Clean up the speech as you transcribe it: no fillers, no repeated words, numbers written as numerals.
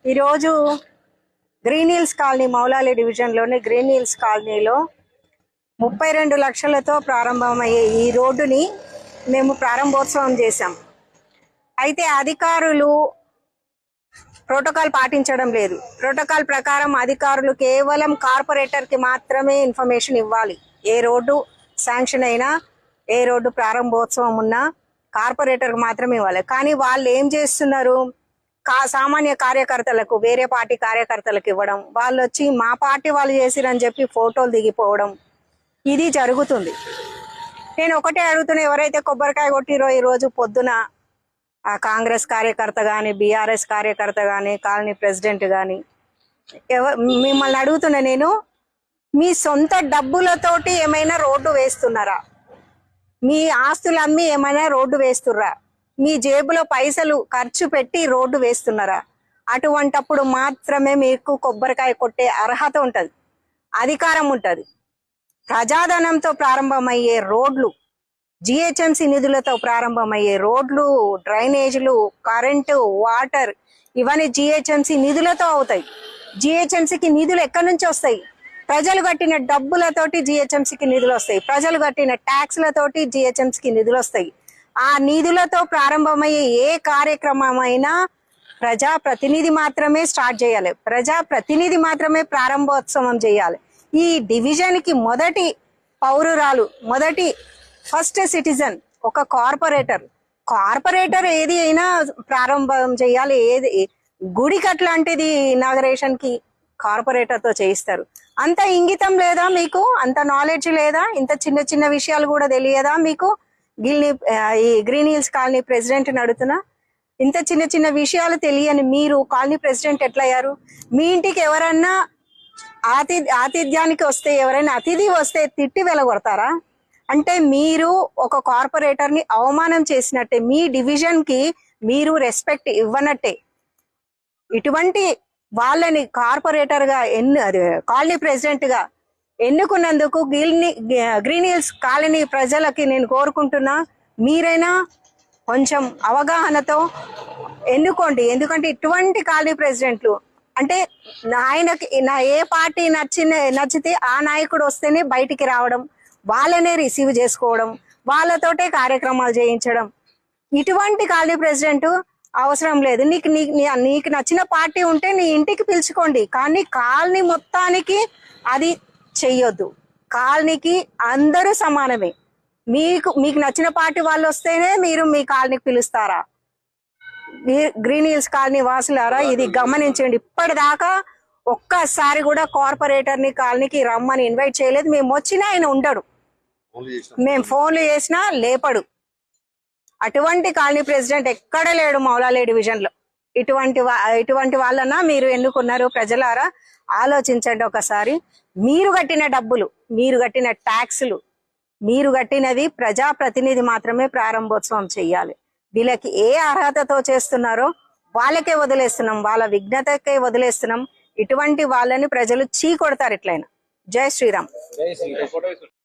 ఈరోజు green hills colony Moula Ali డివిజన్లోని green hills కాలనీలో 32 లక్షలతో ప్రారంభమయ్యే ఈ రోడ్డుని మేము ప్రారంభోత్సవం చేశాం. అయితే అధికారులు ప్రోటోకాల్ పాటించడం లేదు. ప్రోటోకాల్ ప్రకారం అధికారులు కేవలం కార్పొరేటర్కి మాత్రమే ఇన్ఫర్మేషన్ ఇవ్వాలి. ఏ రోడ్డు శాంక్షన్ అయినా, ఏ రోడ్డు ప్రారంభోత్సవం ఉన్నా కార్పొరేటర్కి మాత్రమే ఇవ్వాలి. కానీ వాళ్ళు ఏం చేస్తున్నారు, సామాన్య కార్యకర్తలకు, వేరే పార్టీ కార్యకర్తలకు ఇవ్వడం, వాళ్ళు వచ్చి మా పార్టీ వాళ్ళు చేసిరని చెప్పి ఫోటోలు దిగిపోవడం, ఇది జరుగుతుంది. నేను ఒకటే అడుగుతున్నా, ఎవరైతే కొబ్బరికాయ కొట్టిరో ఈరోజు పొద్దున ఆ కాంగ్రెస్ కార్యకర్త కానీ, బీఆర్ఎస్ కార్యకర్త కానీ, కాలనీ ప్రెసిడెంట్ కానీ, మిమ్మల్ని అడుగుతున్నా నేను, మీ సొంత డబ్బులతోటి ఏమైనా రోడ్డు వేస్తున్నారా? మీ ఆస్తులు అమ్మి ఏమైనా రోడ్డు వేస్తుర్రా? మీ జేబులో పైసలు ఖర్చు పెట్టి రోడ్డు వేస్తున్నారా? అటువంటప్పుడు మాత్రమే మీకు కొబ్బరికాయ కొట్టే అర్హత ఉంటుంది, అధికారం ఉంటుంది. ప్రజాధనంతో ప్రారంభమయ్యే రోడ్లు, జిహెచ్ఎంసి నిధులతో ప్రారంభమయ్యే రోడ్లు, డ్రైనేజీలు, కరెంటు, వాటర్, ఇవన్నీ జిహెచ్ఎంసి నిధులతో అవుతాయి. జిహెచ్ఎంసికి నిధులు ఎక్కడి నుంచి వస్తాయి? ప్రజలు కట్టిన డబ్బులతోటి జిహెచ్ఎంసికి నిధులు వస్తాయి. ప్రజలు కట్టిన ట్యాక్స్లతోటి జిహెచ్ఎంసికి నిధులు వస్తాయి. ఆ నిధులతో ప్రారంభమయ్యే ఏ కార్యక్రమమైనా ప్రజాప్రతినిధి మాత్రమే స్టార్ట్ చేయాలి, ప్రజాప్రతినిధి మాత్రమే ప్రారంభోత్సవం చేయాలి. ఈ డివిజన్కి మొదటి పౌరురాలు, ఫస్ట్ సిటిజన్ ఒక కార్పొరేటర్ ఏది అయినా ప్రారంభం చేయాలి. గుడికి అట్లాంటిది ఇనాగరేషన్ కి కార్పొరేటర్ తో చేయిస్తారు. అంత ఇంగితం లేదా మీకు? అంత నాలెడ్జ్ లేదా? ఇంత చిన్న చిన్న విషయాలు కూడా తెలియదా మీకు? ఈ గ్రీన్ హిల్స్ కాలనీ ప్రెసిడెంట్ అడుగుతున్నా, ఇంత చిన్న చిన్న విషయాలు తెలియని మీరు కాలనీ ప్రెసిడెంట్ ఎట్లయ్యారు? మీ ఇంటికి ఎవరన్నా ఆతిథ్యానికి వస్తే, ఎవరైనా అతిథి వస్తే తిట్టి వెలగొడతారా? అంటే మీరు ఒక కార్పొరేటర్ ని అవమానం చేసినట్టే, మీ డివిజన్ కి మీరు రెస్పెక్ట్ ఇవ్వనట్టే. ఇటువంటి వాళ్ళని కార్పొరేటర్ గా కాలనీ ప్రెసిడెంట్ గా ఎన్నుకున్నందుకు గ్రీన్ హిల్స్ కాలనీ ప్రజలకి నేను కోరుకుంటున్నా, మీరైనా కొంచెం అవగాహనతో ఎన్నుకోండి. ఎందుకంటే ఇటువంటి కాలనీ ప్రెసిడెంట్లు అంటే ఆయనకి ఏ పార్టీ నచ్చితే ఆ నాయకుడు వస్తేనే బయటికి రావడం, వాళ్ళనే రిసీవ్ చేసుకోవడం, వాళ్ళతోటే కార్యక్రమాలు చేయించడం. ఇటువంటి కాలనీ ప్రెసిడెంట్ అవసరం లేదు. నీకు నచ్చిన పార్టీ ఉంటే నీ ఇంటికి పిలుచుకోండి, కానీ కాలనీ మొత్తానికి అది చెయ్యొద్దు. కాలనీకి అందరూ సమానమే. మీకు నచ్చిన పార్టీ వాళ్ళు వస్తేనే మీరు మీ కాలనీకి పిలుస్తారా? గ్రీన్ హిల్స్ కాలనీ వాసులారా, ఇది గమనించండి. ఇప్పటిదాకా ఒక్కసారి కూడా కార్పొరేటర్ ని కాలనీకి రమ్మని ఇన్వైట్ చేయలేదు. మేము వచ్చినా ఆయన ఉండడు, మేము ఫోన్లు చేసినా లేపడు. అటువంటి కాలనీ ప్రెసిడెంట్ ఎక్కడ లేడు మౌలాలి డివిజన్ లో. ఇటువంటి వాళ్ళన్నా మీరు ఎన్నుకున్నారు. ప్రజలారా ఆలోచించండి ఒకసారి. మీరు కట్టిన డబ్బులు, మీరు కట్టిన ట్యాక్సులు, మీరు కట్టినది ప్రజాప్రతినిధి మాత్రమే ప్రారంభోత్సవం చెయ్యాలి. వీళ్ళకి ఏ అర్హతతో చేస్తున్నారో వాళ్ళకే వదిలేస్తున్నాం, వాళ్ళ విఘ్నతకే వదిలేస్తున్నాం. ఇటువంటి వాళ్ళని ప్రజలు చీ కొడతారు ఎట్లయినా. జై శ్రీరామ్.